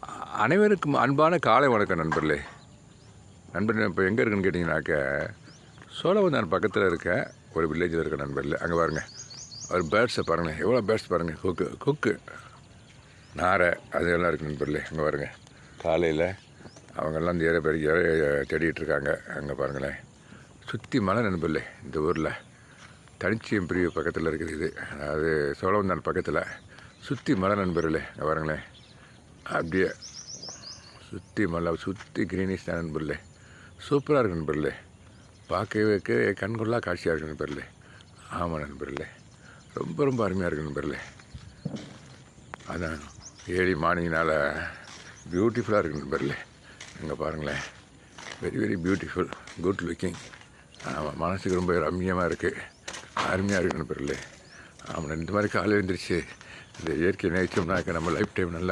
அனைவருக்கும் அன்பான காலை வணக்கம் நண்பர்களே. நண்பர்களே, இப்போ எங்கே இருக்குன்னு கேட்டிங்கனாக்க, சோழவந்தான் பக்கத்தில் இருக்க ஒரு வில்லேஜில் இருக்க நண்பர்களே. அங்கே பாருங்கள், ஒரு பேர்ட்ஸை பாருங்கள், எவ்வளோ பேர்ட்ஸ் பாருங்கள். கொக்கு நாரை அதெல்லாம் இருக்குது நண்பர்களே. அங்கே பாருங்கள், காலையில் அவங்கெல்லாம் இந்த இறைய தேடிகிட்டு இருக்காங்க. அங்கே பாருங்களேன், சுற்றி மலை நண்பர்களே. இந்த ஊரில் தனிச்சியம் பிரிவு பக்கத்தில் இருக்குது இது, அதாவது சோழவந்தான் பக்கத்தில் சுற்றி மலை நண்பர்களே. அங்கே பாருங்களேன், அப்படியே சுற்றி மலை, சுற்றி கிரீனிஷ் தான் நண்பர்களே. சூப்பராக இருக்குது நண்பர்களே, பார்க்கவே கண்கொள்ளா காட்சியாக இருக்குது நண்பர்களே. ஆமாம் நண்பர்களே, ரொம்ப அருமையாக இருக்குது நண்பர்களே. அதான் ஏழி மார்னிங்னால் பியூட்டிஃபுல்லாக இருக்குது நண்பர்களே. அங்கே பாருங்களேன், வெரி பியூட்டிஃபுல், குட் லுக்கிங். ஆமாம், மனசுக்கு ரொம்ப ரம்மியமாக இருக்குது, அருமையாக இருக்குது நண்பர்களே. ஆமாம், இந்த மாதிரி காலையில் எழுந்திரிச்சு இந்த இயற்கை நேச்சோம்னாக்க நம்ம லைஃப் டைம் நல்லா